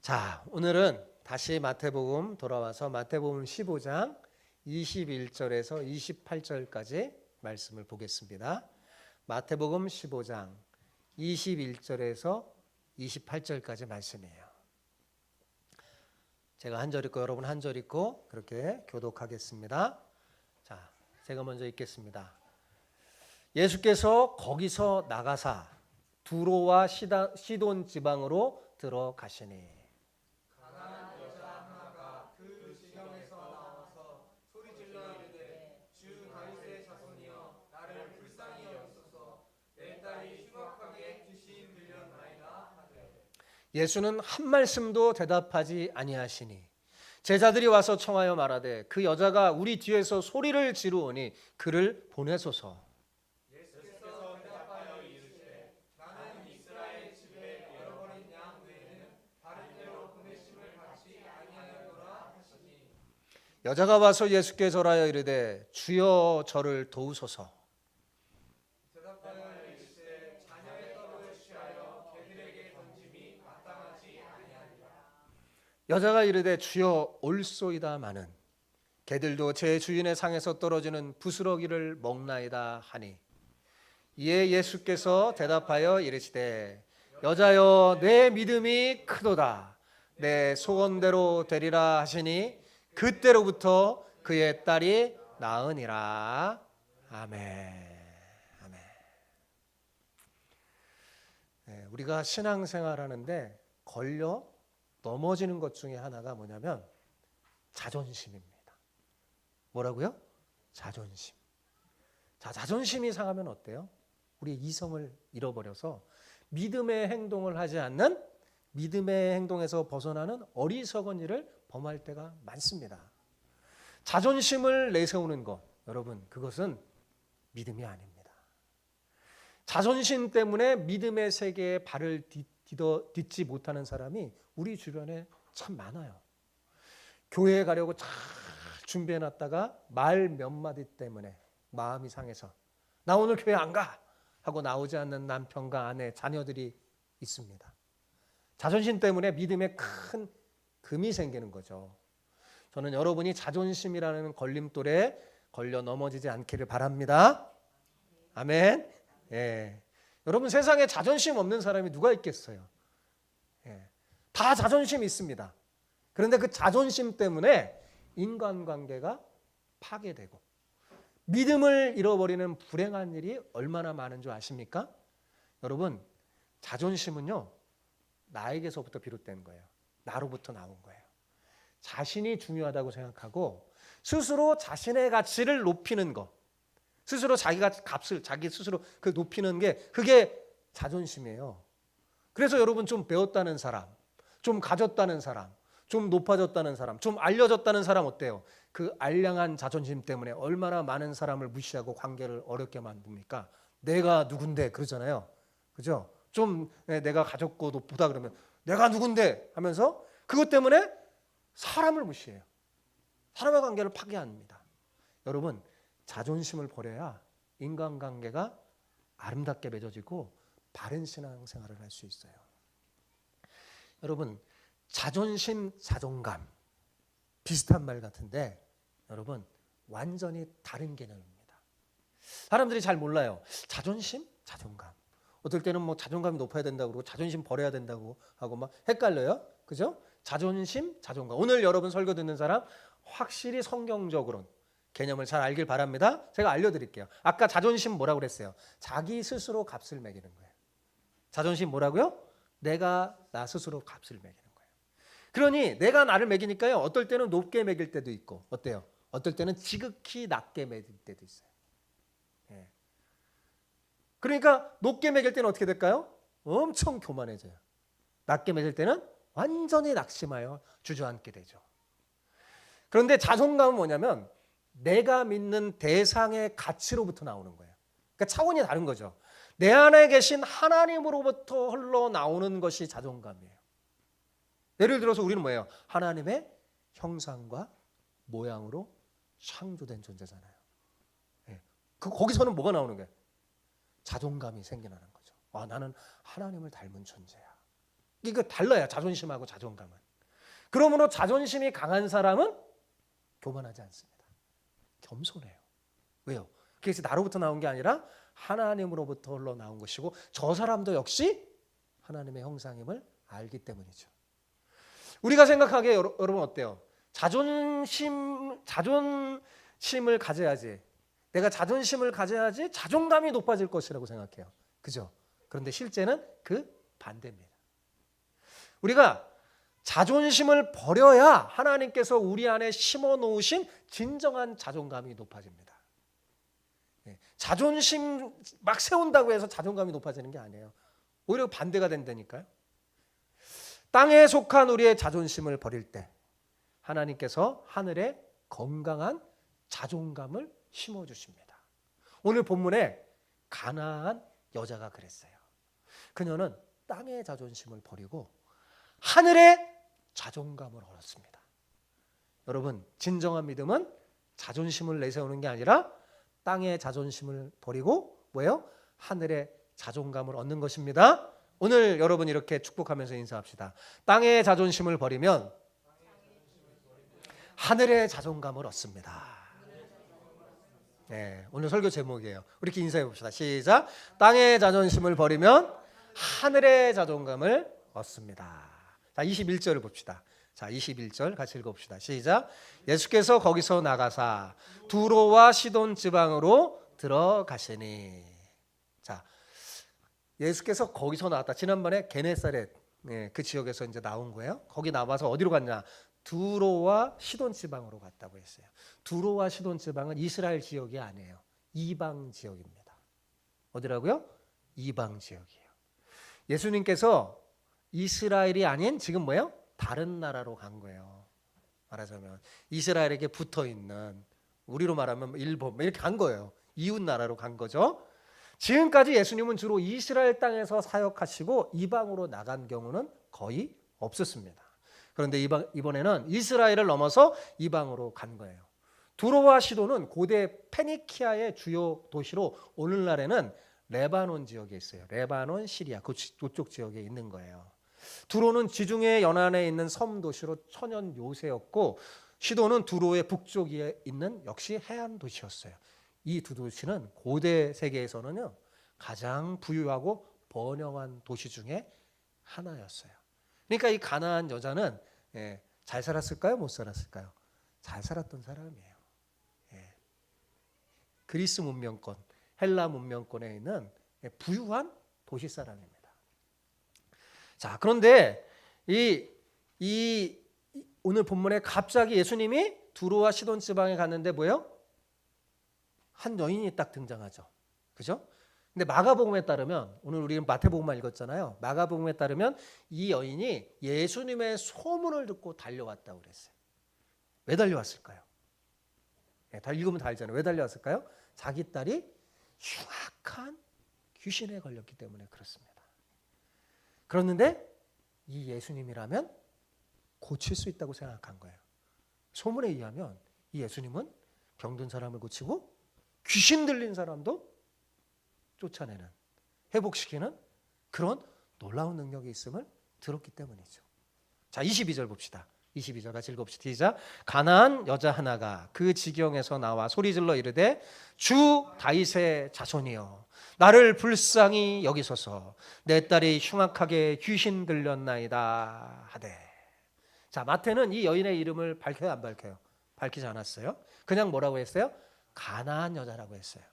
자, 오늘은 다시 마태복음 돌아와서 마태복음 15장 21절에서 28절까지 말씀을 보겠습니다. 마태복음 15장 21절에서 28절까지 말씀이에요. 제가 한 절 읽고 여러분 한 절 읽고 그렇게 교독하겠습니다. 자, 제가 먼저 읽겠습니다. 예수께서 거기서 나가사 두로와 시돈 지방으로 들어가시니 예수는 한 말씀도 대답하지 아니하시니 제자들이 와서 청하여 말하되 그 여자가 우리 뒤에서 소리를 지르오니 그를 보내소서. 예수께서 대답하여 이르시되 나는 이스라엘 집에 잃어버린 양 외에는 다른 데로 보내심을 받지 아니하였노라 하시니 여자가 와서 예수께 절하여 이르되 주여 저를 도우소서. 대답하여 이르시되 자녀의 떡을 취하여 개들에게 던짐이 마땅하지 아니하니라. 여자가 이르되 주여 올소이다마는 개들도 제 주인의 상에서 떨어지는 부스러기를 먹나이다 하니 이에 예수께서 대답하여 이르시되 여자여 내 믿음이 크도다 내 소원대로 되리라 하시니 그때로부터 그의 딸이 나으니라. 아멘. 아멘. 네, 우리가 신앙생활하는데 걸려 넘어지는 것 중에 하나가 뭐냐면 자존심입니다. 뭐라고요? 자존심. 자, 자존심이 상하면 어때요? 우리의 이성을 잃어버려서 믿음의 행동을 하지 않는, 믿음의 행동에서 벗어나는 어리석은 일을 범할 때가 많습니다. 자존심을 내세우는 것, 여러분, 그것은 믿음이 아닙니다. 자존심 때문에 믿음의 세계에 발을 딛지 못하는 사람이 우리 주변에 참 많아요. 교회에 가려고 잘 준비해놨다가 말 몇 마디 때문에 마음이 상해서 나 오늘 교회 안 가! 하고 나오지 않는 남편과 아내, 자녀들이 있습니다. 자존심 때문에 믿음에 큰 금이 생기는 거죠. 저는 여러분이 자존심이라는 걸림돌에 걸려 넘어지지 않기를 바랍니다. 아멘. 예. 여러분 세상에 자존심 없는 사람이 누가 있겠어요? 예. 다 자존심이 있습니다. 그런데 그 자존심 때문에 인간관계가 파괴되고 믿음을 잃어버리는 불행한 일이 얼마나 많은 줄 아십니까? 여러분 자존심은요 나에게서부터 비롯된 거예요. 나로부터 나온 거예요. 자신이 중요하다고 생각하고 스스로 자신의 가치를 높이는 것, 스스로 자기가 값을 자기 스스로 그 높이는 게 그게 자존심이에요. 그래서 여러분 좀 배웠다는 사람, 좀 가졌다는 사람, 좀 높아졌다는 사람, 좀 알려졌다는 사람 어때요? 그 알량한 자존심 때문에 얼마나 많은 사람을 무시하고 관계를 어렵게 만듭니까? 내가 누군데 그러잖아요. 그죠? 좀 내가 가졌고 높다 그러면 내가 누군데 하면서 그것 때문에 사람을 무시해요. 사람의 관계를 파괴합니다. 여러분 자존심을 버려야 인간관계가 아름답게 맺어지고 바른 신앙생활을 할 수 있어요. 여러분 자존심, 자존감 비슷한 말 같은데 여러분 완전히 다른 개념입니다. 사람들이 잘 몰라요. 자존심, 자존감. 어떨 때는 뭐 자존감이 높아야 된다고 그러고 자존심 버려야 된다고 하고 막 헷갈려요. 그죠? 자존심, 자존감. 오늘 여러분 설교 듣는 사람 확실히 성경적으로 개념을 잘 알길 바랍니다. 제가 알려드릴게요. 아까 자존심 뭐라고 그랬어요? 자기 스스로 값을 매기는 거예요. 자존심 뭐라고요? 내가 나 스스로 값을 매기는 거예요. 그러니 내가 나를 매기니까요. 어떨 때는 높게 매길 때도 있고 어때요? 어떨 때는 지극히 낮게 매길 때도 있어요. 예. 그러니까 높게 매길 때는 어떻게 될까요? 엄청 교만해져요. 낮게 매길 때는 완전히 낙심하여 주저앉게 되죠. 그런데 자존감은 뭐냐면 내가 믿는 대상의 가치로부터 나오는 거예요. 그러니까 차원이 다른 거죠. 내 안에 계신 하나님으로부터 흘러나오는 것이 자존감이에요. 예를 들어서 우리는 뭐예요? 하나님의 형상과 모양으로 창조된 존재잖아요. 네. 거기서는 뭐가 나오는 거예요? 자존감이 생겨나는 거죠. 아, 나는 하나님을 닮은 존재야. 이거 달라요. 자존심하고 자존감은. 그러므로 자존심이 강한 사람은 교만하지 않습니다. 겸손해요. 왜요? 그래서 나로부터 나온 게 아니라 하나님으로부터 흘러 나온 것이고 저 사람도 역시 하나님의 형상임을 알기 때문이죠. 우리가 생각하기에 여러분 어때요? 자존심을 가져야지. 내가 자존심을 가져야지 자존감이 높아질 것이라고 생각해요. 그죠? 그런데 실제는 그 반대입니다. 우리가 자존심을 버려야 하나님께서 우리 안에 심어 놓으신 진정한 자존감이 높아집니다. 자존심 막 세운다고 해서 자존감이 높아지는 게 아니에요. 오히려 반대가 된다니까요. 땅에 속한 우리의 자존심을 버릴 때 하나님께서 하늘에 건강한 자존감을 심어주십니다. 오늘 본문에 가나안 여자가 그랬어요. 그녀는 땅의 자존심을 버리고 하늘의 자존감을 얻었습니다. 여러분, 진정한 믿음은 자존심을 내세우는 게 아니라 땅의 자존심을 버리고 뭐예요? 하늘의 자존감을 얻는 것입니다. 오늘 여러분 이렇게 축복하면서 인사합시다. 땅의 자존심을 버리면 하늘의 자존감을 얻습니다. 네, 오늘 설교 제목이에요. 우리 이렇게 인사해 봅시다. 시작. 땅의 자존심을 버리면 하늘의 자존감을 얻습니다. 자, 21절을 봅시다. 자, 21절 같이 읽어봅시다. 시작. 예수께서 거기서 나가사 두로와 시돈 지방으로 들어가시니. 자, 예수께서 거기서 나왔다. 지난번에 게네사렛 그 지역에서 이제 나온 거예요. 거기 나와서 어디로 갔냐? 두로와 시돈 지방으로 갔다고 했어요. 두로와 시돈 지방은 이스라엘 지역이 아니에요. 이방 지역입니다. 어디라고요? 이방 지역이에요. 예수님께서 이스라엘이 아닌 지금 뭐예요? 다른 나라로 간 거예요. 말하자면 이스라엘에게 붙어 있는, 우리로 말하면 일본 이렇게 간 거예요. 이웃 나라로 간 거죠. 지금까지 예수님은 주로 이스라엘 땅에서 사역하시고 이방으로 나간 경우는 거의 없었습니다. 그런데 이번에는 이스라엘을 넘어서 이방으로 간 거예요. 두로와 시도는 고대 페니키아의 주요 도시로 오늘날에는 레바논 지역에 있어요. 레바논, 시리아 그쪽 지역에 있는 거예요. 두로는 지중해 연안에 있는 섬 도시로 천연 요새였고 시도는 두로의 북쪽에 있는 역시 해안 도시였어요. 이 두 도시는 고대 세계에서는요 가장 부유하고 번영한 도시 중에 하나였어요. 그러니까 이 가나안 여자는 잘 살았을까요? 못 살았을까요? 잘 살았던 사람이에요. 그리스 문명권, 헬라 문명권에 있는 부유한 도시 사람입니다. 자, 그런데 이 오늘 본문에 갑자기 예수님이 두로와 시돈 지방에 갔는데 뭐예요? 한 여인이 딱 등장하죠. 그죠? 근데 마가복음에 따르면, 오늘 우리는 마태복음만 읽었잖아요. 마가복음에 따르면 이 여인이 예수님의 소문을 듣고 달려왔다고 그랬어요. 왜 달려왔을까요? 다 읽으면 다 알잖아요. 왜 달려왔을까요? 자기 딸이 흉악한 귀신에 걸렸기 때문에 그렇습니다. 그런데 이 예수님이라면 고칠 수 있다고 생각한 거예요. 소문에 의하면 이 예수님은 병든 사람을 고치고 귀신 들린 사람도 쫓아내는, 회복시키는 그런 놀라운 능력이 있음을 들었기 때문이죠. 자, 22절 봅시다. 22절 같이 읽어봅시다. 시작. 가나안 여자 하나가 그 지경에서 나와 소리질러 이르되 주 다윗의 자손이여 나를 불쌍히 여기소서 내 딸이 흉악하게 귀신 들렸나이다 하되. 자, 마태는 이 여인의 이름을 밝혀요, 안 밝혀요? 밝히지 않았어요. 그냥 뭐라고 했어요? 가나안 여자라고 했어요.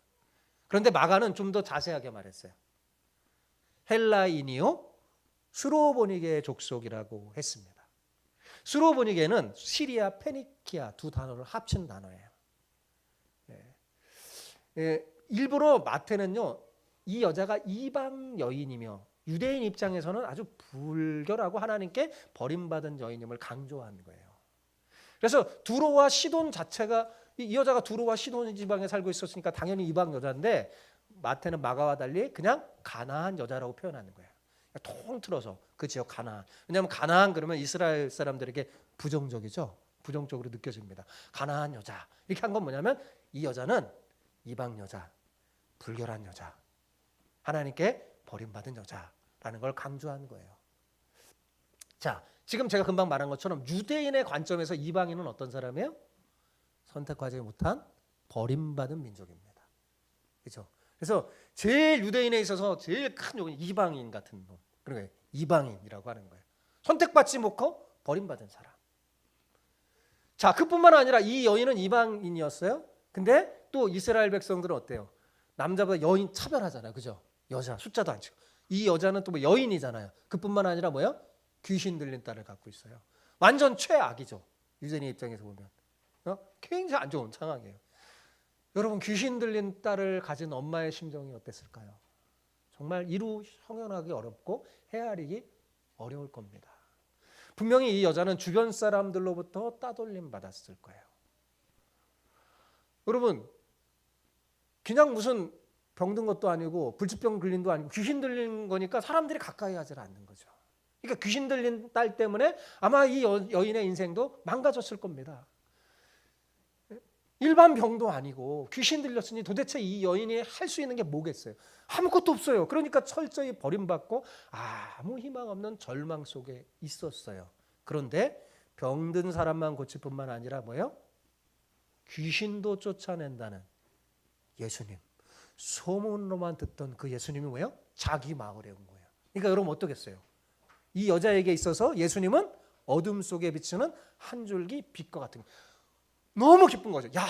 그런데 마가는 좀 더 자세하게 말했어요. 헬라인이요 스로보니게의 족속이라고 했습니다. 스로보니게는 시리아, 페니키아 두 단어를 합친 단어예요. 일부러 마태는요 이 여자가 이방 여인이며 유대인 입장에서는 아주 불결하고 하나님께 버림받은 여인임을 강조한 거예요. 그래서 두로와 시돈 자체가, 이 여자가 두로와 시돈 지방에 살고 있었으니까 당연히 이방 여자인데 마태는 마가와 달리 그냥 가나안 여자라고 표현하는 거예요. 통틀어서 그 지역 가나안. 왜냐하면 가나안 그러면 이스라엘 사람들에게 부정적이죠. 부정적으로 느껴집니다. 가나안 여자 이렇게 한 건 뭐냐면 이 여자는 이방 여자, 불결한 여자, 하나님께 버림받은 여자라는 걸 강조한 거예요. 자, 지금 제가 금방 말한 것처럼 유대인의 관점에서 이방인은 어떤 사람이에요? 선택하지 못한 버림받은 민족입니다. 그렇죠? 그래서 제일 유대인에 있어서 제일 큰 욕은 이방인 같은 놈. 그러니까 이방인이라고 하는 거예요. 선택받지 못하고 버림받은 사람. 자, 그뿐만 아니라 이 여인은 이방인이었어요. 근데 또 이스라엘 백성들은 어때요? 남자보다 여인 차별하잖아요. 그죠? 여자 숫자도 안 치고. 이 여자는 또 뭐 여인이잖아요. 그뿐만 아니라 뭐예요? 귀신 들린 딸을 갖고 있어요. 완전 최악이죠. 유대인의 입장에서 보면. 굉장히 안 좋은 상황이에요. 여러분, 귀신 들린 딸을 가진 엄마의 심정이 어땠을까요? 정말 이루 형언하기 어렵고 헤아리기 어려울 겁니다. 분명히 이 여자는 주변 사람들로부터 따돌림 받았을 거예요. 여러분, 그냥 무슨 병든 것도 아니고 불치병 걸린 것도 아니고 귀신 들린 거니까 사람들이 가까이 하지 않는 거죠. 그러니까 귀신 들린 딸 때문에 아마 이 여인의 인생도 망가졌을 겁니다. 일반 병도 아니고 귀신 들렸으니 도대체 이 여인이 할 수 있는 게 뭐겠어요? 아무것도 없어요. 그러니까 철저히 버림받고 아무 희망 없는 절망 속에 있었어요. 그런데 병든 사람만 고칠 뿐만 아니라 뭐예요? 귀신도 쫓아낸다는 예수님. 소문로만 듣던 그 예수님이 뭐예요? 자기 마을에 온 거예요. 그러니까 여러분 어떻겠어요? 이 여자에게 있어서 예수님은 어둠 속에 비치는 한 줄기 빛과 같은 거예요. 너무 기쁜 거죠. 야,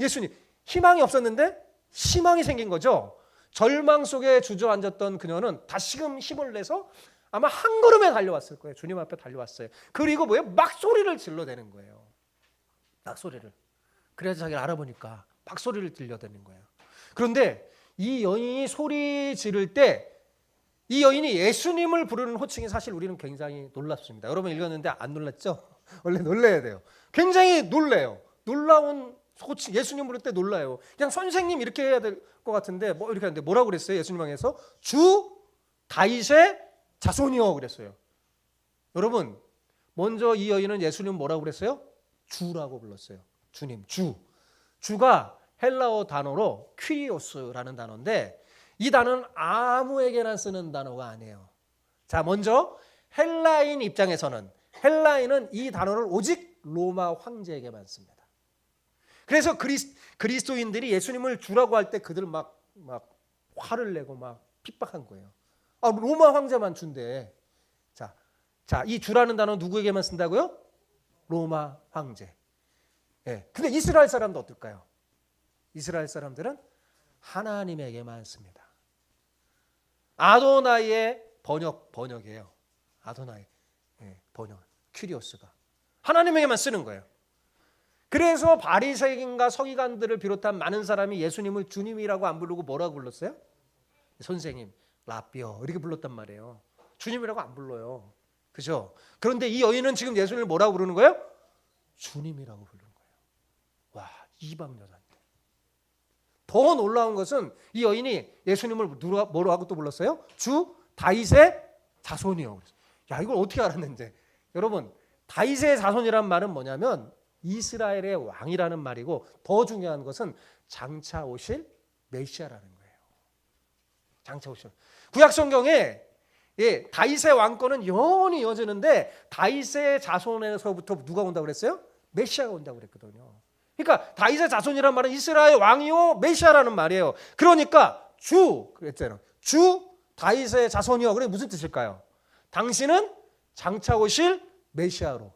예수님, 희망이 없었는데 희망이 생긴 거죠. 절망 속에 주저앉았던 그녀는 다시금 힘을 내서 아마 한 걸음에 달려왔을 거예요. 주님 앞에 달려왔어요. 그리고 뭐예요? 막 소리를 질러대는 거예요. 막 소리를. 그래서 자기를 알아보니까 막 소리를 들려대는 거예요. 그런데 이 여인이 소리 지를 때 이 여인이 예수님을 부르는 호칭이 사실 우리는 굉장히 놀랍습니다. 여러분 읽었는데 안 놀랐죠? 원래 놀라야 돼요. 굉장히 놀래요. 놀라운 호칭, 예수님 부를 때 놀라요. 그냥 선생님 이렇게 해야 될 것 같은데 뭐 이렇게 하는데 뭐라고 그랬어요? 예수님 향해서 주 다윗의 자손이요 그랬어요. 여러분, 먼저 이 여인은 예수님 뭐라고 그랬어요? 주라고 불렀어요. 주님, 주. 주가 헬라어 단어로 퀴리오스라는 단어인데 이 단어는 아무에게나 쓰는 단어가 아니에요. 자, 먼저 헬라인 입장에서는 헬라인은 이 단어를 오직 로마 황제에게만 씁니다. 그래서 그리스도인들이 예수님을 주라고 할 때 그들 막 화를 내고 막 핍박한 거예요. 아, 로마 황제만 준대. 자, 이 주라는 단어 누구에게만 쓴다고요? 로마 황제. 예. 근데 이스라엘 사람도 어떨까요? 이스라엘 사람들은 하나님에게만 씁니다. 아도나이의 번역이에요. 아도나이 번역. 큐리오스가 하나님에게만 쓰는 거예요. 그래서 바리새인과 서기관들을 비롯한 많은 사람이 예수님을 주님이라고 안 부르고 뭐라고 불렀어요? 선생님, 라비어 이렇게 불렀단 말이에요. 주님이라고 안 불러요. 그죠? 그런데 이 여인은 지금 예수님을 뭐라고 부르는 거예요? 주님이라고 부르는 거예요. 와, 이방 여자인데. 더 놀라운 것은 이 여인이 예수님을 뭐라고 또 불렀어요? 주 다윗의 자손이요. 야, 이걸 어떻게 알았는지. 여러분, 다윗의 자손이란 말은 뭐냐면 이스라엘의 왕이라는 말이고 더 중요한 것은 장차 오실 메시아라는 거예요. 장차 오실. 구약 성경에 다윗의 왕권은 영원히 이어지는데 다윗의 자손에서부터 누가 온다고 그랬어요? 메시아가 온다고 그랬거든요. 그러니까 다윗의 자손이란 말은 이스라엘 왕이요 메시아라는 말이에요. 그러니까 주 그랬잖아요. 주 다윗의 자손이요. 그게 무슨 뜻일까요? 당신은 장차 오실 메시아로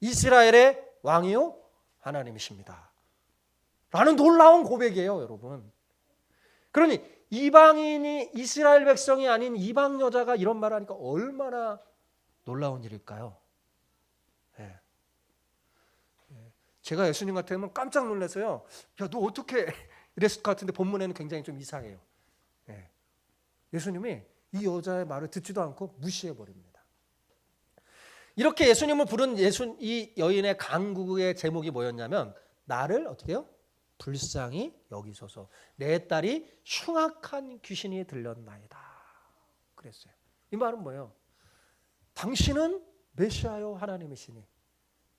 이스라엘의 왕이요 하나님이십니다. 라는 놀라운 고백이에요, 여러분. 그러니 이방인이 이스라엘 백성이 아닌 이방 여자가 이런 말을 하니까 얼마나 놀라운 일일까요? 네. 제가 예수님 같으면 깜짝 놀라서요. 야, 너 어떻게 이랬을 것 같은데 본문에는 굉장히 좀 이상해요. 네. 예수님이 이 여자의 말을 듣지도 않고 무시해 버립니다. 이렇게 예수님을 부른 이 여인의 간구의 제목이 뭐였냐면 나를 어떻게 해요? 불쌍히 여기소서. 내 딸이 흉악한 귀신이 들렸나이다. 그랬어요. 이 말은 뭐예요? 당신은 메시아요 하나님이시니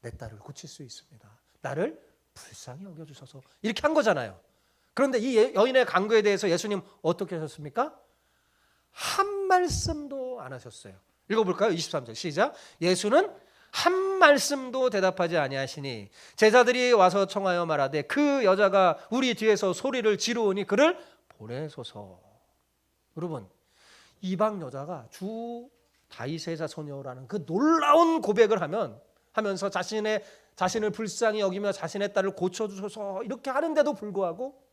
내 딸을 고칠 수 있습니다. 나를 불쌍히 여겨주소서. 이렇게 한 거잖아요. 그런데 이 여인의 간구에 대해서 예수님 어떻게 하셨습니까? 한 말씀도 안 하셨어요. 읽어볼까요? 23절 시작. 예수는 한 말씀도 대답하지 아니하시니 제자들이 와서 청하여 말하되 그 여자가 우리 뒤에서 소리를 지르오니 그를 보내소서. 여러분, 이방 여자가 주 다윗의 자손이라는 그 놀라운 고백을 하면서 자신을 불쌍히 여기며 자신의 딸을 고쳐주소서 이렇게 하는데도 불구하고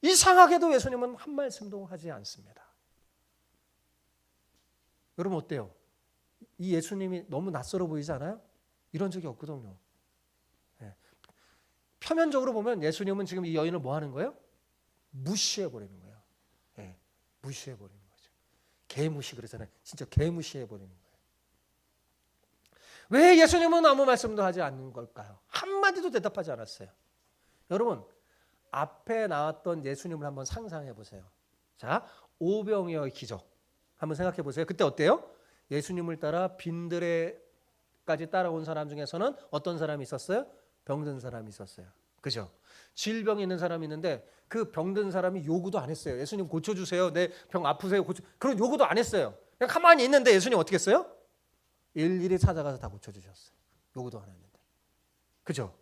이상하게도 예수님은 한 말씀도 하지 않습니다. 여러분 어때요? 이 예수님이 너무 낯설어 보이지 않아요? 이런 적이 없거든요. 예. 표면적으로 보면 예수님은 지금 이 여인을 뭐 하는 거예요? 무시해버리는 거예요. 예. 무시해버리는 거죠. 개무시 그러잖아요. 진짜 개무시해버리는 거예요. 왜 예수님은 아무 말씀도 하지 않는 걸까요? 한마디도 대답하지 않았어요. 여러분, 앞에 나왔던 예수님을 한번 상상해 보세요. 자, 오병이어의 기적 한번 생각해 보세요. 그때 어때요? 예수님을 따라 빈들에까지 따라온 사람 중에서는 어떤 사람이 있었어요? 병든 사람이 있었어요. 그죠? 질병이 있는 사람이 있는데 그 병든 사람이 요구도 안 했어요. 예수님 고쳐주세요. 내 병 아프세요. 그런 요구도 안 했어요. 그냥 가만히 있는데 예수님 어떻게 했어요? 일일이 찾아가서 다 고쳐주셨어요. 요구도 안 했는데. 그죠?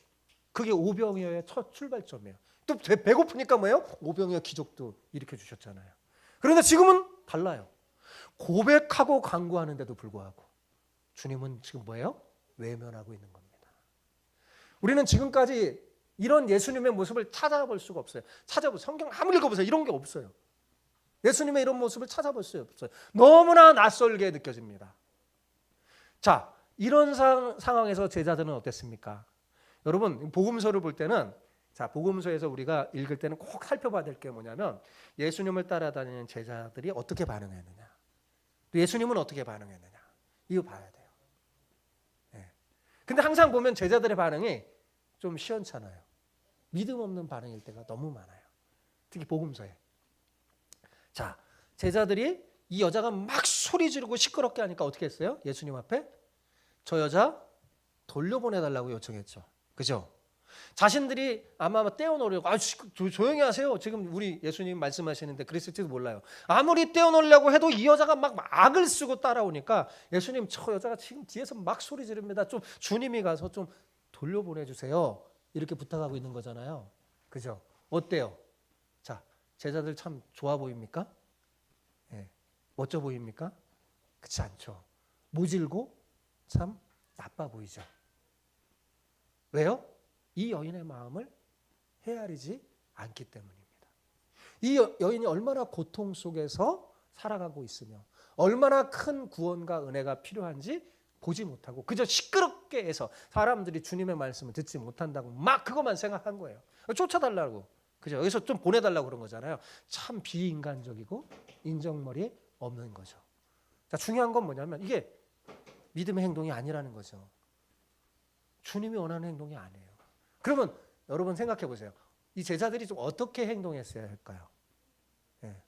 그게 오병이어의 첫 출발점이에요. 또 배고프니까 뭐예요? 오병이어 기적도 일으켜 주셨잖아요. 그런데 지금은 달라요. 고백하고 간구하는데도 불구하고 주님은 지금 뭐예요? 외면하고 있는 겁니다. 우리는 지금까지 이런 예수님의 모습을 찾아볼 수가 없어요. 성경 아무리 읽어보세요. 이런 게 없어요. 예수님의 이런 모습을 찾아볼 수 없어요. 너무나 낯설게 느껴집니다. 자, 이런 상황에서 제자들은 어땠습니까? 여러분, 복음서를 볼 때는 복음서에서 우리가 읽을 때는 꼭 살펴봐야 될 게 뭐냐면 예수님을 따라다니는 제자들이 어떻게 반응했느냐, 또 예수님은 어떻게 반응했느냐, 이거 봐야 돼요. 네. 근데 항상 보면 제자들의 반응이 좀 시원찮아요. 믿음 없는 반응일 때가 너무 많아요. 특히 복음서에. 자, 제자들이 이 여자가 막 소리 지르고 시끄럽게 하니까 어떻게 했어요? 예수님 앞에 저 여자 돌려보내달라고 요청했죠. 그죠? 자신들이 아마 떼어놓으려고 조용히 하세요. 지금 우리 예수님 말씀하시는데 그랬을지도 몰라요. 아무리 떼어놓으려고 해도 이 여자가 막 악을 쓰고 따라오니까 예수님 저 여자가 지금 뒤에서 막 소리 지릅니다. 좀 주님이 가서 좀 돌려보내주세요. 이렇게 부탁하고 있는 거잖아요. 그죠? 어때요? 자, 제자들 참 좋아 보입니까? 네. 멋져 보입니까? 그렇지 않죠. 모질고 참 나빠 보이죠. 왜요? 이 여인의 마음을 헤아리지 않기 때문입니다. 이 여인이 얼마나 고통 속에서 살아가고 있으며 얼마나 큰 구원과 은혜가 필요한지 보지 못하고 그저 시끄럽게 해서 사람들이 주님의 말씀을 듣지 못한다고 막 그것만 생각한 거예요. 쫓아달라고. 그죠? 여기서 좀 보내달라고 그런 거잖아요. 참 비인간적이고 인정머리 없는 거죠. 자, 중요한 건 뭐냐면 이게 믿음의 행동이 아니라는 거죠. 주님이 원하는 행동이 아니에요. 그러면 여러분 생각해 보세요. 이 제자들이 좀 어떻게 행동했어야 할까요? 네.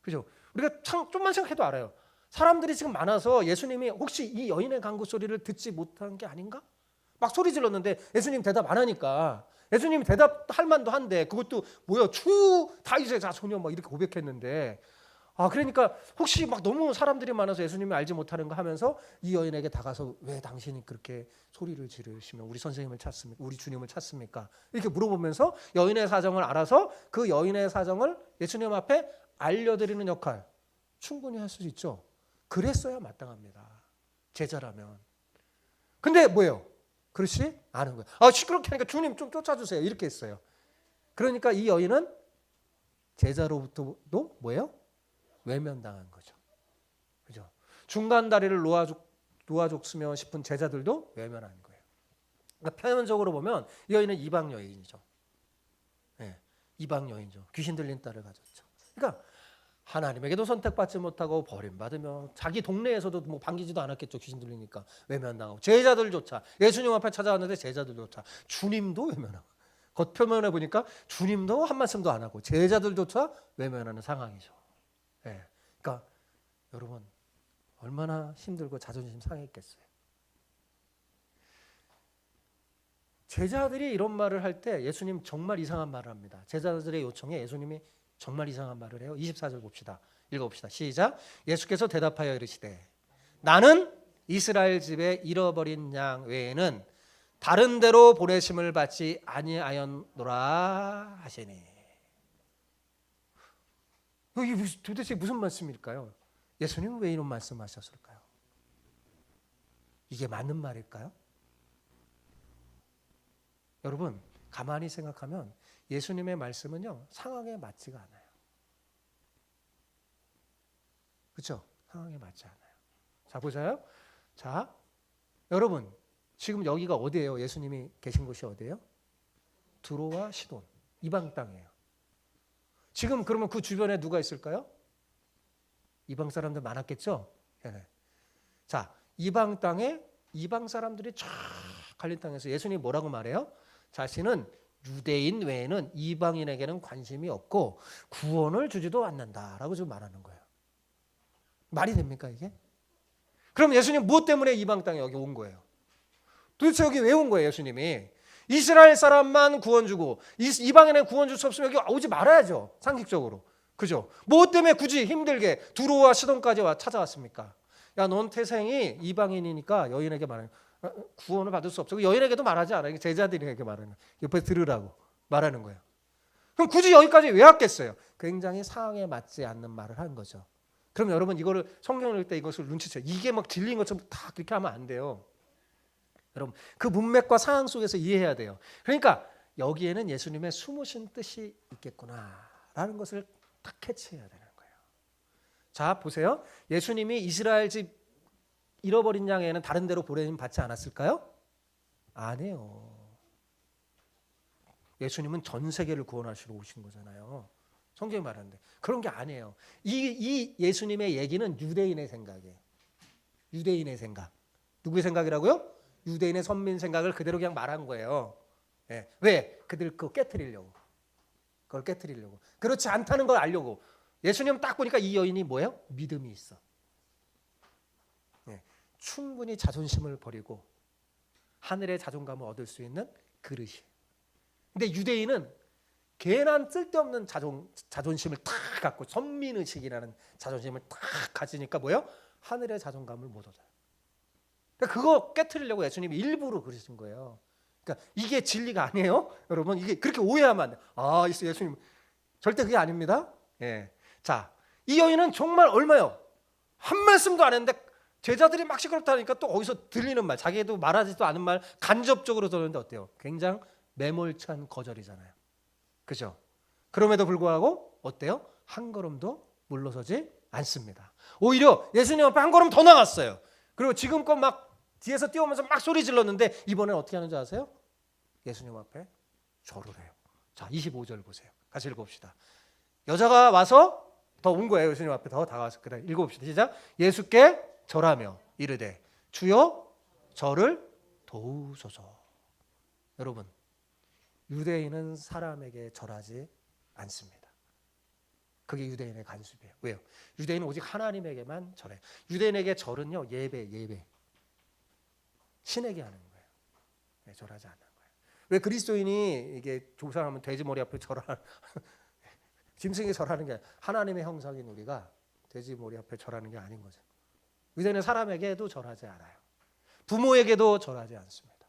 그죠? 우리가 좀만 생각해도 알아요. 사람들이 지금 많아서 예수님이 혹시 이 여인의 간구 소리를 듣지 못한 게 아닌가? 막 소리 질렀는데 예수님 대답 안 하니까 예수님이 대답할 만도 한데 그것도 뭐야? 주 다윗의 자손이요 막 이렇게 고백했는데 그러니까 혹시 막 너무 사람들이 많아서 예수님이 알지 못하는가 하면서 이 여인에게 다가서 왜 당신이 그렇게 소리를 지르시며 우리 선생님을 찾습니까? 우리 주님을 찾습니까? 이렇게 물어보면서 여인의 사정을 알아서 그 여인의 사정을 예수님 앞에 알려드리는 역할 충분히 할 수 있죠. 그랬어야 마땅합니다. 제자라면. 근데 뭐예요? 그렇지 않은 거예요. 시끄럽게 하니까 주님 좀 쫓아주세요. 이렇게 했어요. 그러니까 이 여인은 제자로부터도 뭐예요? 외면당한 거죠. 그죠? 중간 다리를 놓아줬으면 싶은 제자들도 외면한 거예요. 그러니까 표면적으로 보면 이 여인은 이방 여인이죠. 네, 이방 여인이죠. 귀신 들린 딸을 가졌죠. 그러니까 하나님에게도 선택받지 못하고 버림받으며 자기 동네에서도 뭐 반기지도 않았겠죠. 귀신 들리니까 외면당하고 제자들조차 예수님 앞에 찾아왔는데 제자들조차 주님도 외면하고 겉표면에 보니까 주님도 한 말씀도 안 하고 제자들조차 외면하는 상황이죠. 네. 그러니까 여러분 얼마나 힘들고 자존심 상했겠어요. 제자들이 이런 말을 할 때 예수님 정말 이상한 말을 합니다. 제자들의 요청에 예수님이 정말 이상한 말을 해요. 24절 봅시다. 읽어봅시다. 시작. 예수께서 대답하여 이르시되 나는 이스라엘 집에 잃어버린 양 외에는 다른 데로 보내심을 받지 아니하였노라 하시니. 이게 도대체 무슨 말씀일까요? 예수님은 왜 이런 말씀하셨을까요? 이게 맞는 말일까요? 여러분 가만히 생각하면 예수님의 말씀은요 상황에 맞지가 않아요. 그렇죠? 상황에 맞지 않아요. 자 보세요. 자 여러분 지금 여기가 어디예요? 예수님이 계신 곳이 어디예요? 두로와 시돈 이방 땅이에요. 지금 그러면 그 주변에 누가 있을까요? 이방 사람들 많았겠죠? 네. 자 이방 땅에 이방 사람들이 쫙 갈린 땅에서 예수님이 뭐라고 말해요? 자신은 유대인 외에는 이방인에게는 관심이 없고 구원을 주지도 않는다라고 지금 말하는 거예요. 말이 됩니까 이게? 그럼 예수님 무엇 때문에 이방 땅에 여기 온 거예요? 도대체 여기 왜 온 거예요 예수님이? 이스라엘 사람만 구원 주고 이방인에 구원 줄 수 없으면 여기 오지 말아야죠. 상식적으로. 그죠? 무엇 때문에 굳이 힘들게 두로와 시돈까지 찾아왔습니까? 야, 넌 태생이 이방인이니까 여인에게 말하는 구원을 받을 수 없어. 여인에게도 말하지 않아요. 제자들에게 말하는 거예요. 옆에 들으라고 말하는 거예요. 그럼 굳이 여기까지 왜 왔겠어요? 굉장히 상황에 맞지 않는 말을 한 거죠. 그럼 여러분 이거를 성경을 읽을 때 이것을 눈치채요. 이게 막 들린 것처럼 다 그렇게 하면 안 돼요. 여러분 그 문맥과 상황 속에서 이해해야 돼요. 그러니까 여기에는 예수님의 숨으신 뜻이 있겠구나라는 것을 딱 캐치해야 되는 거예요. 자 보세요. 예수님이 이스라엘 집 잃어버린 양에는 다른 데로 보내심 받지 않았을까요? 아니에요. 예수님은 전 세계를 구원하시러 오신 거잖아요. 성경이 말하는데 그런 게 아니에요. 이 예수님의 얘기는 유대인의 생각이에요. 유대인의 생각. 누구의 생각이라고요? 유대인의 선민 생각을 그대로 그냥 말한 거예요. 예. 왜? 그들 그거 깨트리려고. 그걸 깨트리려고. 그렇지 않다는 걸 알려고. 예수님 딱 보니까 이 여인이 뭐예요? 믿음이 있어. 예. 충분히 자존심을 버리고 하늘의 자존감을 얻을 수 있는 그릇이. 근데 유대인은 괜한 쓸데없는 자존심을 탁 갖고 선민의식이라는 자존심을 탁 가지니까 뭐예요? 하늘의 자존감을 못 얻어요. 그러니까 그거 깨트리려고 예수님이 일부러 그러신 거예요. 그러니까 이게 진리가 아니에요, 여러분. 이게 그렇게 오해하면 안 돼. 아, 예수님 절대 그게 아닙니다. 예. 자, 이 여인은 정말 얼마요? 한 말씀도 안 했는데 제자들이 막 시끄럽다니까 또 어디서 들리는 말, 자기도 말하지도 않은 말 간접적으로 들었는데 어때요? 굉장히 매몰찬 거절이잖아요. 그죠? 그럼에도 불구하고 어때요? 한 걸음도 물러서지 않습니다. 오히려 예수님 앞에 한 걸음 더 나갔어요. 그리고 지금껏 막 뒤에서 뛰어오면서 막 소리 질렀는데 이번엔 어떻게 하는지 아세요? 예수님 앞에 절을 해요. 자, 25절 보세요. 같이 읽어봅시다. 여자가 와서 더 온 거예요. 예수님 앞에 더 다가와서. 그래, 읽어봅시다. 시작. 예수께 절하며 이르되 주여 저를 도우소서. 여러분 유대인은 사람에게 절하지 않습니다. 그게 유대인의 관습이에요. 왜요? 유대인은 오직 하나님에게만 절해요. 유대인에게 절은요 예배 신에게 하는 거예요. 네, 절하지 않는 거예요. 왜 그리스도인이 이게 조상하면 돼지 머리 앞에 절하는 짐승에게 절하는 게 하나님의 형상인 우리가 돼지 머리 앞에 절하는 게 아닌 거죠. 유대인은 사람에게도 절하지 않아요. 부모에게도 절하지 않습니다.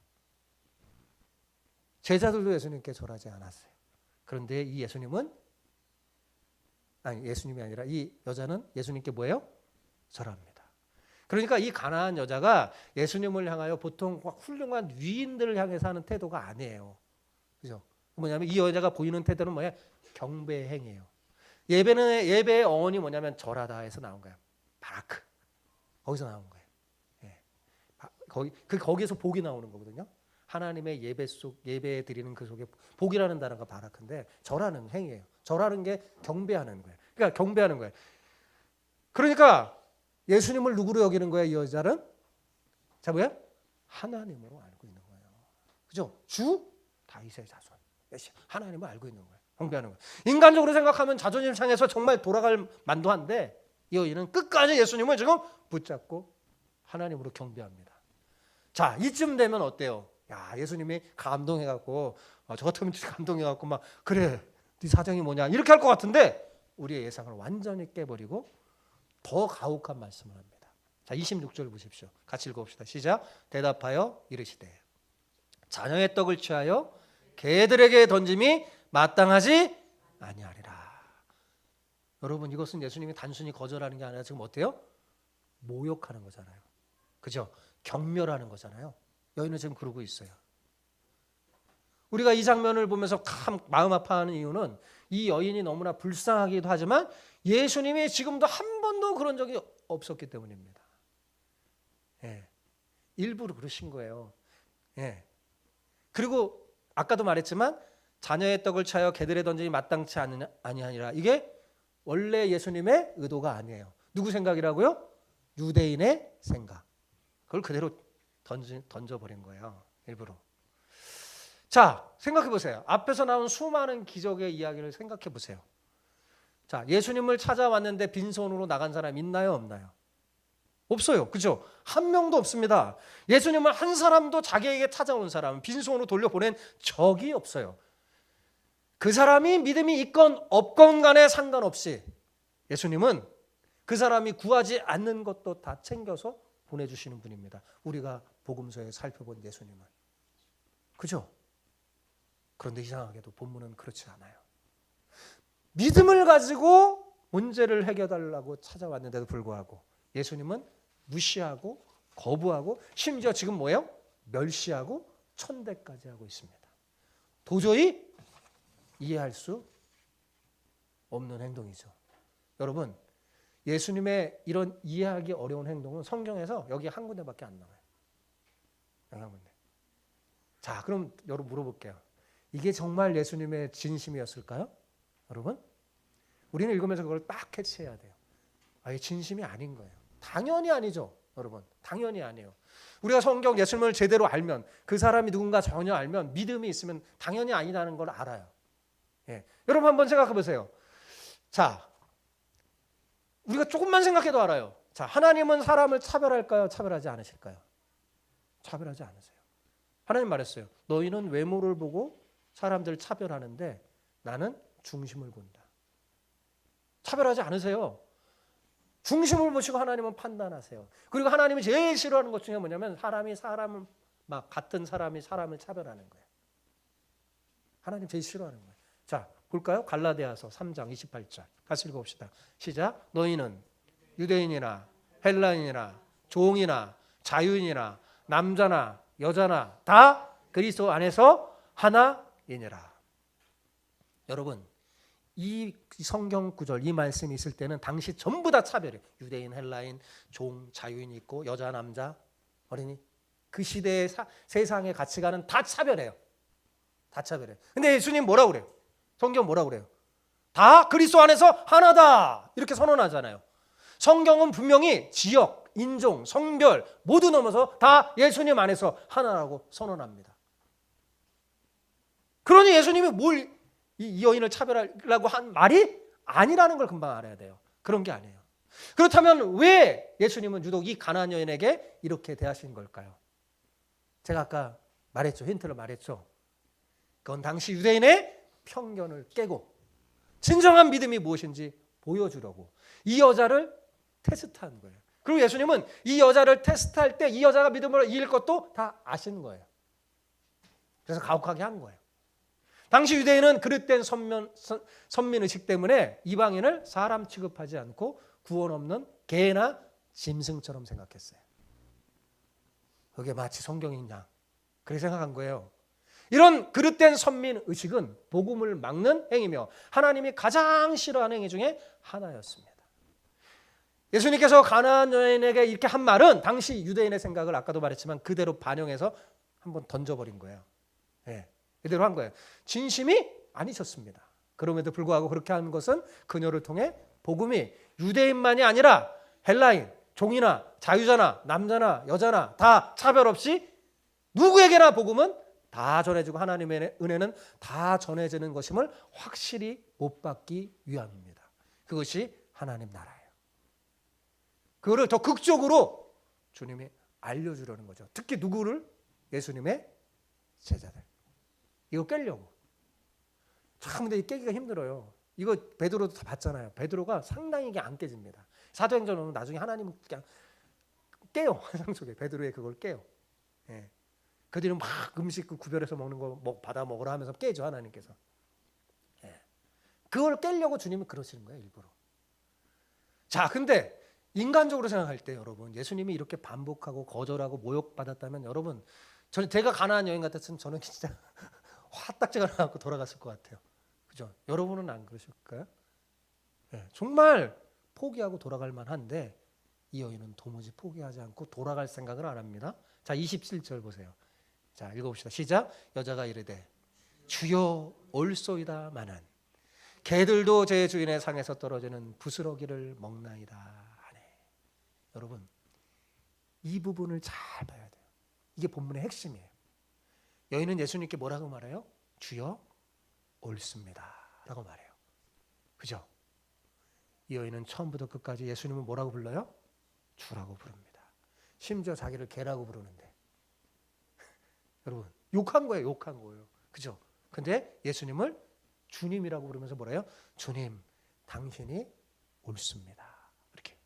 제자들도 예수님께 절하지 않았어요. 그런데 이 예수님이 아니라 이 여자는 예수님께 뭐예요? 절합니다. 그러니까 이 가나안 여자가 예수님을 향하여 보통 훌륭한 위인들을 향해서 하는 태도가 아니에요. 그죠? 뭐냐면 이 여자가 보이는 태도는 뭐야? 경배 행위예요. 예배의 어원이 뭐냐면 절하다에서 나온 거예요. 바라크. 거기서 나온 거예요. 예. 거기에서 복이 나오는 거거든요. 하나님의 예배 드리는 그 속에 복이라는 단어가 바라크인데 절하는 행위예요. 절하는 게 경배하는 거예요. 그러니까 경배하는 거예요. 그러니까 예수님을 누구로 여기는 거예요, 이 여자는? 자, 뭐야? 하나님으로 알고 있는 거예요. 그죠? 주 다윗의 자손. 하나님을 알고 있는 거예요. 경배하는 거예요. 인간적으로 생각하면 자존심 상해서 정말 돌아갈 만도 한데 이 여인은 끝까지 예수님을 지금 붙잡고 하나님으로 경배합니다. 자, 이쯤 되면 어때요? 야, 예수님이 감동해갖고 저 같으면 감동해갖고 막 그래, 네 사정이 뭐냐 이렇게 할 것 같은데 우리의 예상을 완전히 깨버리고 더 가혹한 말씀을 합니다. 자, 26절 보십시오. 같이 읽어봅시다. 시작. 대답하여 이르시되 자녀의 떡을 취하여 개들에게 던짐이 마땅하지 아니하리라. 여러분, 이것은 예수님이 단순히 거절하는 게 아니라 지금 어때요? 모욕하는 거잖아요. 그죠? 경멸하는 거잖아요. 여인은 지금 그러고 있어요. 우리가 이 장면을 보면서 참 마음 아파하는 이유는 이 여인이 너무나 불쌍하기도 하지만 예수님이 지금도 한 번도 그런 적이 없었기 때문입니다. 예. 일부러 그러신 거예요. 예. 그리고 아까도 말했지만 자녀의 떡을 차여 개들에 던짐이 마땅치 아니하니라. 이게 원래 예수님의 의도가 아니에요. 누구 생각이라고요? 유대인의 생각. 그걸 그대로 던져버린 거예요. 일부러. 자, 생각해 보세요. 앞에서 나온 수많은 기적의 이야기를 생각해 보세요. 자, 예수님을 찾아왔는데 빈손으로 나간 사람 있나요? 없나요? 없어요. 그죠? 한 명도 없습니다. 예수님은 한 사람도 자기에게 찾아온 사람 빈손으로 돌려보낸 적이 없어요. 그 사람이 믿음이 있건 없건 간에 상관없이 예수님은 그 사람이 구하지 않는 것도 다 챙겨서 보내주시는 분입니다. 우리가 복음서에 살펴본 예수님은. 그죠? 그런데 이상하게도 본문은 그렇지 않아요. 믿음을 가지고 문제를 해결하려고 찾아왔는데도 불구하고 예수님은 무시하고 거부하고 심지어 지금 뭐예요? 멸시하고 천대까지 하고 있습니다. 도저히 이해할 수 없는 행동이죠. 여러분, 예수님의 이런 이해하기 어려운 행동은 성경에서 여기 한 군데밖에 안 나와요. 한 군데. 자, 그럼 여러분 물어볼게요. 이게 정말 예수님의 진심이었을까요? 여러분? 우리는 읽으면서 그걸 딱 캐치해야 돼요. 아, 이게 진심이 아닌 거예요. 당연히 아니죠. 여러분, 당연히 아니에요. 우리가 성경 예수님을 제대로 알면 그 사람이 누군가 전혀 알면 믿음이 있으면 당연히 아니라는 걸 알아요. 예. 여러분 한번 생각해 보세요. 자, 우리가 조금만 생각해도 알아요. 자, 하나님은 사람을 차별할까요? 차별하지 않으실까요? 차별하지 않으세요. 하나님 말했어요. 너희는 외모를 보고 사람들 차별하는데 나는 중심을 본다. 차별하지 않으세요. 중심을 보시고 하나님은 판단하세요. 그리고 하나님이 제일 싫어하는 것 중에 뭐냐면 사람을 막 같은 사람이 사람을 차별하는 거예요. 하나님 제일 싫어하는 거예요. 자, 볼까요? 갈라디아서 3장 28절. 같이 읽어봅시다. 시작. 너희는 유대인이나 헬라인이나 종이나 자유인이나 남자나 여자나 다 그리스도 안에서 하나이니라. 여러분, 이 성경 구절, 이 말씀이 있을 때는 당시 전부 다 차별이에요. 유대인, 헬라인, 종, 자유인이 있고 여자, 남자, 어린이. 그 시대의 세상의 가치관은 다 차별해요. 다 차별해요. 근데 예수님 뭐라고 그래요? 성경 뭐라고 그래요? 다 그리스도 안에서 하나다. 이렇게 선언하잖아요. 성경은 분명히 지역, 인종, 성별 모두 넘어서 다 예수님 안에서 하나라고 선언합니다. 그러니 예수님이 뭘 이 여인을 차별하려고 한 말이 아니라는 걸 금방 알아야 돼요. 그런 게 아니에요. 그렇다면 왜 예수님은 유독 이 가나안 여인에게 이렇게 대하신 걸까요? 제가 아까 말했죠. 힌트를 말했죠. 그건 당시 유대인의 편견을 깨고 진정한 믿음이 무엇인지 보여주려고 이 여자를 테스트한 거예요. 그리고 예수님은 이 여자를 테스트할 때 이 여자가 믿음을 이길 것도 다 아시는 거예요. 그래서 가혹하게 한 거예요. 당시 유대인은 그릇된 선민의식 때문에 이방인을 사람 취급하지 않고 구원 없는 개나 짐승처럼 생각했어요. 그게 마치 성경이냐 그렇게 생각한 거예요. 이런 그릇된 선민의식은 복음을 막는 행위며 하나님이 가장 싫어하는 행위 중에 하나였습니다. 예수님께서 가나안 여인에게 이렇게 한 말은 당시 유대인의 생각을 아까도 말했지만 그대로 반영해서 한번 던져버린 거예요. 네, 그대로 한 거예요. 진심이 아니셨습니다. 그럼에도 불구하고 그렇게 한 것은 그녀를 통해 복음이 유대인만이 아니라 헬라인, 종이나 자유자나 남자나 여자나 다 차별 없이 누구에게나 복음은 다 전해지고 하나님의 은혜는 다 전해지는 것임을 확실히 못 받기 위함입니다. 그것이 하나님 나라예요. 그거를 더 극적으로 주님이 알려주려는 거죠. 특히 누구를? 예수님의 제자들. 이거 깨려고. 참 근데 깨기가 힘들어요. 이거 베드로도 다 봤잖아요. 베드로가 상당히 이게 안 깨집니다. 사도행전은 나중에 하나님은 그냥 깨요. 환상 속에 베드로의 그걸 깨요. 예. 그 뒤로 막 음식 그 구별해서 먹는 거 받아 먹으라 하면서 깨죠, 하나님께서. 예. 그걸 깨려고 주님은 그러시는 거예요, 일부러. 자, 근데 인간적으로 생각할 때 여러분, 예수님이 이렇게 반복하고 거절하고 모욕받았다면 여러분, 제가 가나안 여행 같았으면 저는 진짜 화딱지가 나갖고 돌아갔을 것 같아요. 그죠? 여러분은 안 그러실까요? 예. 정말 포기하고 돌아갈 만한데 이 여인은 도무지 포기하지 않고 돌아갈 생각을 안 합니다. 자, 27절 보세요. 자, 읽어봅시다. 시작. 여자가 이르되 주여 올소이다마는 개들도 제 주인의 상에서 떨어지는 부스러기를 먹나이다 하네. 여러분, 이 부분을 잘 봐야 돼요. 이게 본문의 핵심이에요. 여인은 예수님께 뭐라고 말해요? 주여 옳습니다 라고 말해요. 그죠? 이 여인은 처음부터 끝까지 예수님을 뭐라고 불러요? 주라고 부릅니다. 심지어 자기를 개라고 부르는데 여러분, 욕한 거예요. 그죠? 근데 예수님을 주님이라고 부르면서 뭐래요? 주님, 당신이 옳습니다. 이렇게.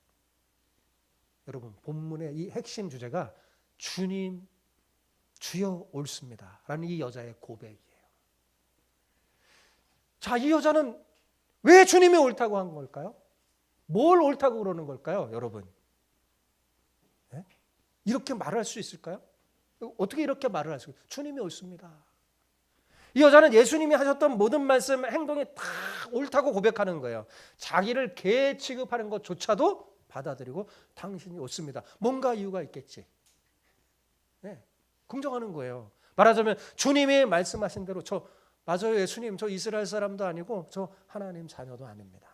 여러분, 본문의 이 핵심 주제가 주님, 주여 옳습니다 라는 이 여자의 고백이에요. 자, 이 여자는 왜 주님이 옳다고 한 걸까요? 뭘 옳다고 그러는 걸까요, 여러분? 네? 이렇게 말할 수 있을까요? 어떻게 이렇게 말을 할 수 있을까요? 주님이 옳습니다. 이 여자는 예수님이 하셨던 모든 말씀, 행동이 다 옳다고 고백하는 거예요. 자기를 개 취급하는 것조차도 받아들이고 당신이 옳습니다. 뭔가 이유가 있겠지. 네, 긍정하는 거예요. 말하자면 주님이 말씀하신 대로 맞아요, 예수님, 저 이스라엘 사람도 아니고 저 하나님 자녀도 아닙니다.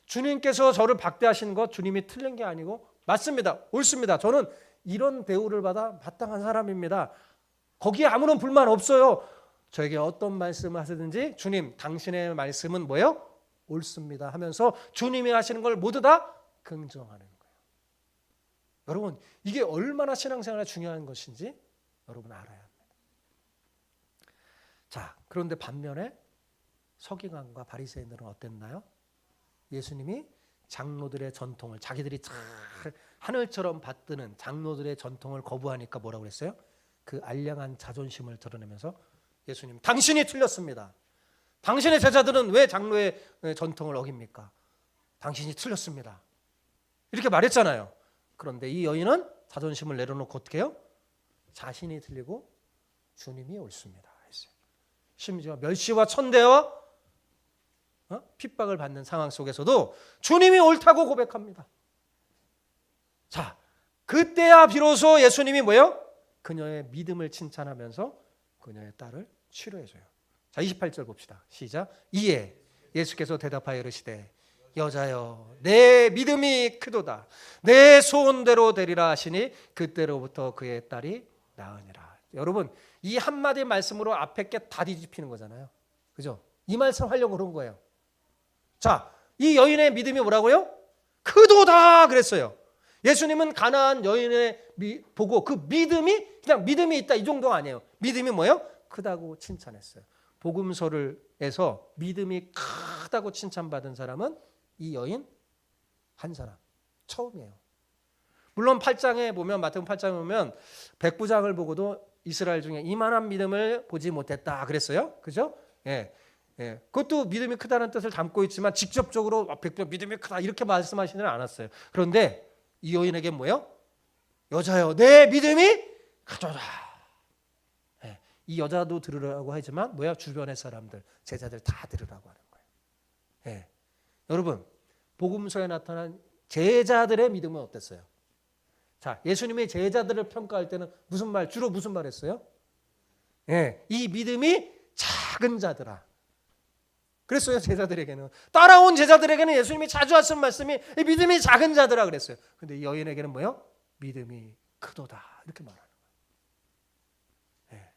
주님께서 저를 박대하신 것 주님이 틀린 게 아니고 맞습니다. 옳습니다. 저는 이런 대우를 받아 마땅한 사람입니다. 거기에 아무런 불만 없어요. 저에게 어떤 말씀을 하시든지 주님, 당신의 말씀은 뭐예요? 옳습니다 하면서 주님이 하시는 걸 모두 다 긍정하는 거예요. 여러분, 이게 얼마나 신앙생활에 중요한 것인지 여러분 알아야 합니다. 자, 그런데 반면에 서기관과 바리새인들은 어땠나요? 예수님이 장로들의 전통을, 자기들이 잘 하늘처럼 받드는 장로들의 전통을 거부하니까 뭐라고 그랬어요? 그 알량한 자존심을 드러내면서 예수님, 당신이 틀렸습니다. 당신의 제자들은 왜 장로의 전통을 어깁니까? 당신이 틀렸습니다. 이렇게 말했잖아요. 그런데 이 여인은 자존심을 내려놓고 어떻게 해요? 자신이 틀리고 주님이 옳습니다 했어요. 심지어 멸시와 천대와 핍박을 받는 상황 속에서도 주님이 옳다고 고백합니다. 자, 그때야 비로소 예수님이 뭐예요? 그녀의 믿음을 칭찬하면서 그녀의 딸을 치료해줘요. 자, 28절 봅시다. 시작. 이에 예수께서 대답하여 이르시되 여자여, 내 믿음이 크도다. 내 소원대로 되리라 하시니 그때로부터 그의 딸이 나으니라. 여러분, 이 한마디 말씀으로 앞에 게 다 뒤집히는 거잖아요. 그죠? 이 말씀 하려고 그런 거예요. 자, 이 여인의 믿음이 뭐라고요? 크도다 그랬어요. 예수님은 가나안 여인의 보고 그 믿음이 그냥 믿음이 있다 이 정도가 아니에요. 믿음이 뭐예요? 크다고 칭찬했어요. 복음서를에서 믿음이 크다고 칭찬받은 사람은 이 여인 한 사람 처음이에요. 물론 8장에 보면, 마태복음 8장에 보면 백부장을 보고도 이스라엘 중에 이만한 믿음을 보지 못했다 그랬어요. 그죠? 예. 예. 그것도 믿음이 크다는 뜻을 담고 있지만 직접적으로 백부장 믿음이 크다 이렇게 말씀하시지는 않았어요. 그런데 이 여인에게 뭐예요? 여자여, 내 믿음이 크도다. 예. 이 여자도 들으라고 하지만 뭐야? 주변의 사람들, 제자들 다 들으라고 하는 거예요. 예. 여러분, 복음서에 나타난 제자들의 믿음은 어땠어요? 자, 예수님의 제자들을 평가할 때는 주로 무슨 말 했어요? 예, 이 믿음이 작은 자들아. 그랬어요, 제자들에게는. 따라온 제자들에게는 예수님이 자주 하신 말씀이 이 믿음이 작은 자들아 그랬어요. 근데 이 여인에게는 뭐예요? 믿음이 크도다. 이렇게 말하는 거예요. 예.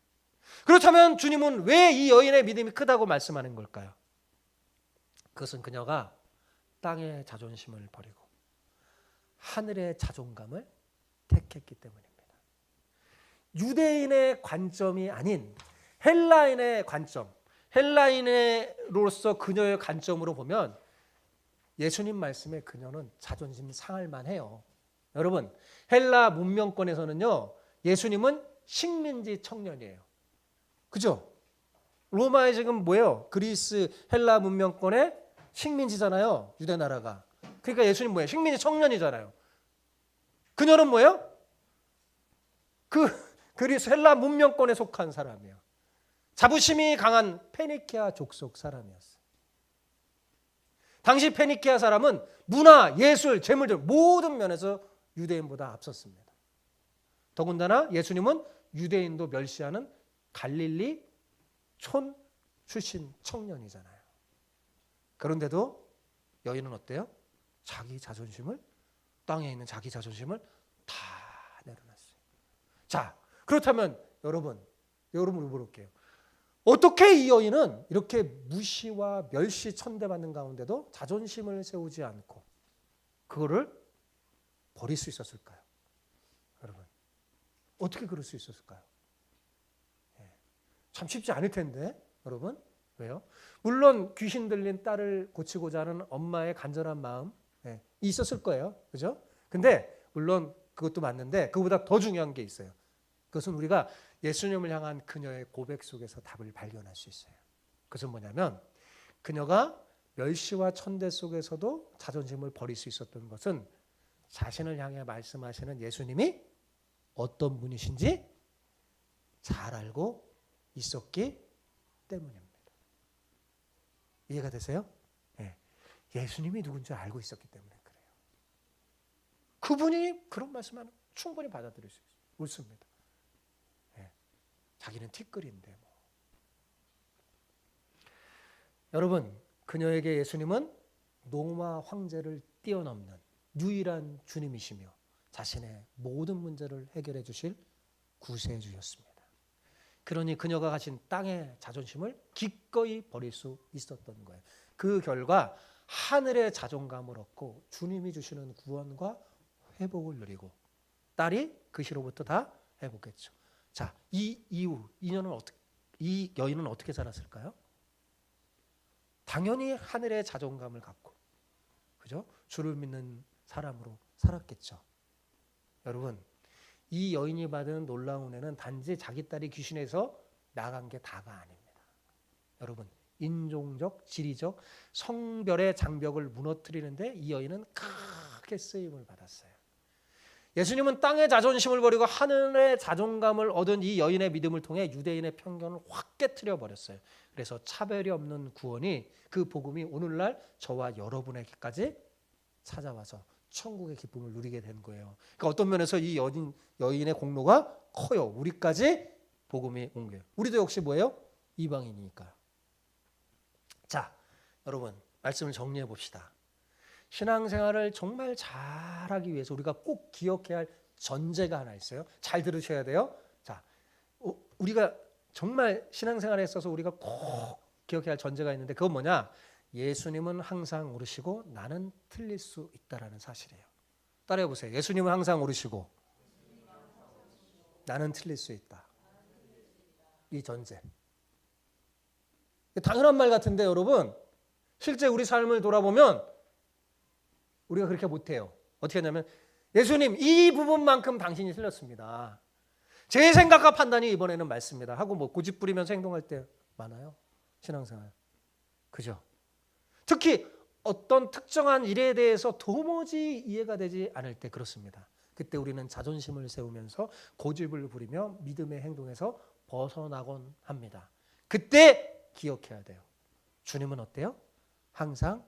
그렇다면 주님은 왜 이 여인의 믿음이 크다고 말씀하는 걸까요? 그것은 그녀가 땅의 자존심을 버리고 하늘의 자존감을 택했기 때문입니다. 유대인의 관점이 아닌 헬라인의 관점, 헬라인으로서 그녀의 관점으로 보면 예수님 말씀에 그녀는 자존심 상할 만해요. 여러분, 헬라 문명권에서는요, 예수님은 식민지 청년이에요. 그죠? 로마에 지금 뭐예요? 그리스 헬라 문명권의 식민지잖아요. 유대 나라가. 그러니까 예수님 뭐예요? 식민지 청년이잖아요. 그녀는 뭐예요? 그리스 헬라 문명권에 속한 사람이에요. 자부심이 강한 페니키아 족속 사람이었어요. 당시 페니키아 사람은 문화, 예술, 재물들 모든 면에서 유대인보다 앞섰습니다. 더군다나 예수님은 유대인도 멸시하는 갈릴리 촌 출신 청년이잖아요. 그런데도 여인은 어때요? 자기 자존심을, 땅에 있는 자기 자존심을 다 내려놨어요. 자, 그렇다면 여러분을 물어볼게요. 어떻게 이 여인은 이렇게 무시와 멸시 천대받는 가운데도 자존심을 세우지 않고 그거를 버릴 수 있었을까요? 여러분, 어떻게 그럴 수 있었을까요? 참 쉽지 않을 텐데, 여러분. 왜요? 물론 귀신 들린 딸을 고치고자 하는 엄마의 간절한 마음 있었을 거예요. 그죠? 근데 물론 그것도 맞는데 그보다 더 중요한 게 있어요. 그것은 우리가 예수님을 향한 그녀의 고백 속에서 답을 발견할 수 있어요. 그것은 뭐냐면 그녀가 멸시와 천대 속에서도 자존심을 버릴 수 있었던 것은 자신을 향해 말씀하시는 예수님이 어떤 분이신지 잘 알고 있었기 때문입니다. 이해가 되세요? 네. 예수님이 누군지 알고 있었기 때문에 그래요. 그분이 그런 말씀하면 충분히 받아들일 수 있어요. 옳습니다. 네. 자기는 티끌인데 뭐. 여러분, 그녀에게 예수님은 로마 황제를 뛰어넘는 유일한 주님이시며 자신의 모든 문제를 해결해 주실 구세주였습니다. 그러니 그녀가 가진 땅의 자존심을 기꺼이 버릴 수 있었던 거예요. 그 결과 하늘의 자존감을 얻고 주님이 주시는 구원과 회복을 누리고 딸이 그 시로부터 다 회복했죠. 자, 이 이후 이 여인은 어떻게 살았을까요? 당연히 하늘의 자존감을 갖고, 그죠? 주를 믿는 사람으로 살았겠죠. 여러분, 이 여인이 받은 놀라운 은혜는 단지 자기 딸이 귀신에서 나간 게 다가 아닙니다. 여러분, 인종적, 지리적, 성별의 장벽을 무너뜨리는데 이 여인은 크게 쓰임을 받았어요. 예수님은 땅의 자존심을 버리고 하늘의 자존감을 얻은 이 여인의 믿음을 통해 유대인의 편견을 확 깨트려 버렸어요. 그래서 차별이 없는 구원이, 그 복음이 오늘날 저와 여러분에게까지 찾아와서 천국의 기쁨을 누리게 된 거예요. 그러니까 어떤 면에서 이 여인의 공로가 커요. 우리까지 복음이 온 거예요. 우리도 역시 뭐예요? 이방인이니까요. 자, 여러분, 말씀을 정리해 봅시다. 신앙생활을 정말 잘하기 위해서 우리가 꼭 기억해야 할 전제가 하나 있어요. 잘 들으셔야 돼요. 자, 우리가 정말 신앙생활에 있어서 우리가 꼭 기억해야 할 전제가 있는데 그건 뭐냐? 예수님은 항상 오르시고 나는 틀릴 수 있다라는 사실이에요. 따라해 보세요. 예수님은 항상 오르시고 나는 틀릴 수 있다. 이 전제. 당연한 말 같은데 여러분, 실제 우리 삶을 돌아보면 우리가 그렇게 못해요. 어떻게 하냐면 예수님 이 부분만큼 당신이 틀렸습니다. 제 생각과 판단이 이번에는 맞습니다 하고 뭐 고집 부리면서 행동할 때 많아요. 신앙생활. 그죠? 특히 어떤 특정한 일에 대해서 도무지 이해가 되지 않을 때 그렇습니다. 그때 우리는 자존심을 세우면서 고집을 부리며 믿음의 행동에서 벗어나곤 합니다. 그때 기억해야 돼요. 주님은 어때요? 항상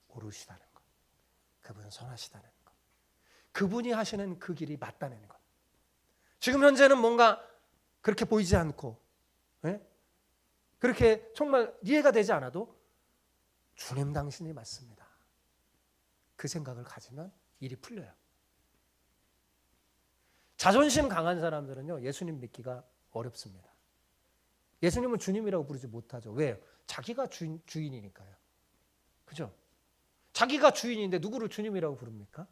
오르시다는 것. 그분은 선하시다는 것. 그분이 하시는 그 길이 맞다는 것. 지금 현재는 뭔가 그렇게 보이지 않고 그렇게 정말 이해가 되지 않아도 주님 당신이 맞습니다. 그 생각을 가지면 일이 풀려요. 자존심 강한 사람들은요, 예수님 믿기가 어렵습니다. 예수님은 주님이라고 부르지 못하죠. 왜요? 자기가 주인이니까요. 그죠? 자기가 주인인데 누구를 주님이라고 부릅니까?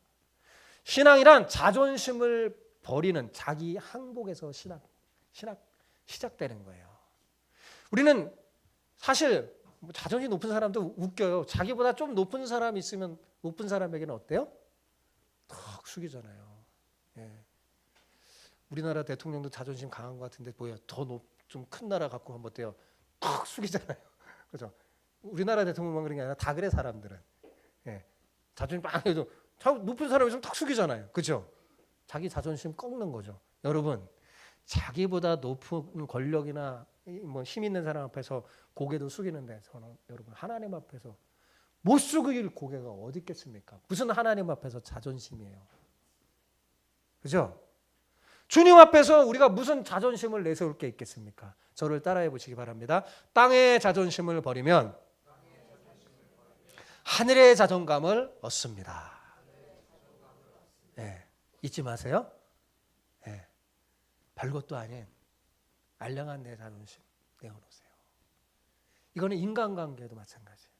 신앙이란 자존심을 버리는 자기 항복에서 시작되는 거예요. 우리는 사실 자존심 높은 사람도 웃겨요. 자기보다 좀 높은 사람이 있으면 높은 사람에게는 어때요? 턱 숙이잖아요. 예. 우리나라 대통령도 자존심 강한 것 같은데 뭐야 좀 큰 나라 갖고 한번 어때요? 탁 숙이잖아요. 그죠? 우리나라 대통령만 그런 게 아니라 다 그래 사람들은. 예. 자존심 빵 해도 높은 사람이 좀 탁 숙이잖아요. 그죠? 자기 자존심 꺾는 거죠. 여러분 자기보다 높은 권력이나 뭐 힘 있는 사람 앞에서 고개도 숙이는데 저는 여러분 하나님 앞에서 못 숙일 고개가 어디 있겠습니까? 무슨 하나님 앞에서 자존심이에요. 그죠? 주님 앞에서 우리가 무슨 자존심을 내세울 게 있겠습니까? 저를 따라해 보시기 바랍니다. 땅의 자존심을 버리면 하늘의 자존감을 얻습니다. 네, 잊지 마세요. 네, 별것도 아닌 알량한 내 자존심 내어놓으세요. 이거는 인간관계도 마찬가지예요.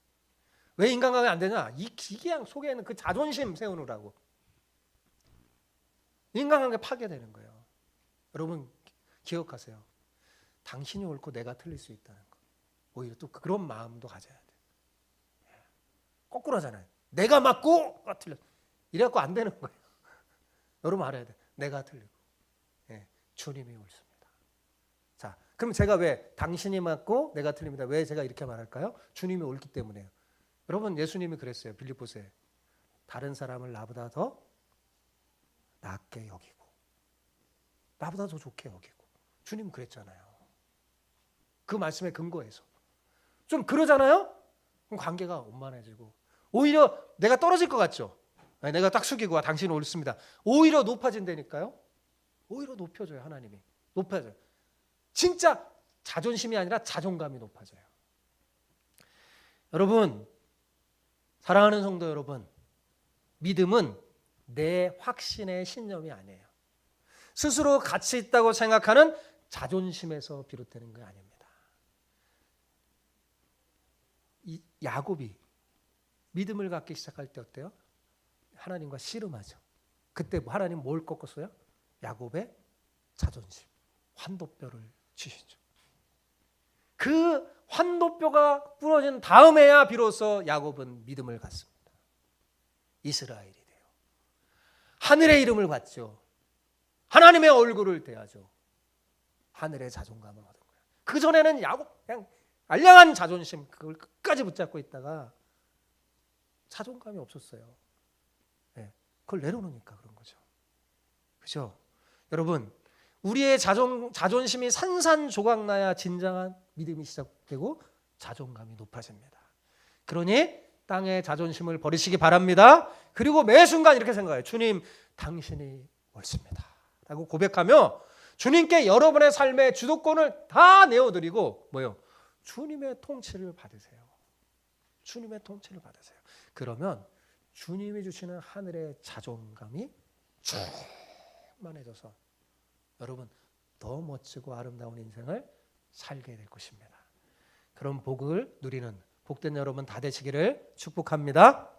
왜 인간관계 안 되냐? 이 기계양 속에는 그 자존심 세우느라고. 인간관계 파괴되는 거예요. 여러분 기억하세요. 당신이 옳고 내가 틀릴 수 있다는 거. 오히려 또 그런 마음도 가져야 돼. 거꾸로 하잖아요. 내가 맞고 내가 틀려. 이래갖고 안 되는 거예요. 여러분 알아야 돼. 내가 틀리고 주님이 옳습니다. 자, 그럼 제가 왜 당신이 맞고 내가 틀립니다. 왜 제가 이렇게 말할까요? 주님이 옳기 때문에요. 여러분 예수님이 그랬어요. 빌립보서에 다른 사람을 나보다 더 낫게 여기고 나보다 더 좋게 여기고 주님 그랬잖아요. 그 말씀에 근거해서 좀 그러잖아요. 그럼 관계가 원만해지고 오히려 내가 떨어질 것 같죠. 내가 딱 숙이고 당신은 옳습니다. 오히려 높아진다니까요. 오히려 높여줘요. 하나님이 높아져요. 진짜 자존심이 아니라 자존감이 높아져요. 여러분 사랑하는 성도 여러분, 믿음은 내 확신의 신념이 아니에요. 스스로 가치 있다고 생각하는 자존심에서 비롯되는 게 아닙니다. 이 야곱이 믿음을 갖기 시작할 때 어때요? 하나님과 씨름하죠. 그때 하나님 뭘 꺾었어요? 야곱의 자존심, 환도뼈를 치시죠. 그 환도뼈가 부러진 다음에야 비로소 야곱은 믿음을 갖습니다. 이스라엘이 돼요. 하늘의 이름을 받죠. 하나님의 얼굴을 대하죠. 하늘의 자존감을 얻은 거예요. 그 전에는 야곱 그냥 알량한 자존심 그걸 끝까지 붙잡고 있다가 자존감이 없었어요. 그걸 내려놓으니까 그런 거죠. 그죠? 여러분 우리의 자존심이 산산조각나야 진정한 믿음이 시작되고 자존감이 높아집니다. 그러니 땅의 자존심을 버리시기 바랍니다. 그리고 매 순간 이렇게 생각해요. 주님 당신이 옳습니다 라고 고백하며 주님께 여러분의 삶의 주도권을 다 내어드리고 뭐요? 주님의 통치를 받으세요. 주님의 통치를 받으세요. 그러면 주님이 주시는 하늘의 자존감이 충만해져서 여러분 더 멋지고 아름다운 인생을 살게 될 것입니다. 그런 복을 누리는 복된 여러분 다 되시기를 축복합니다.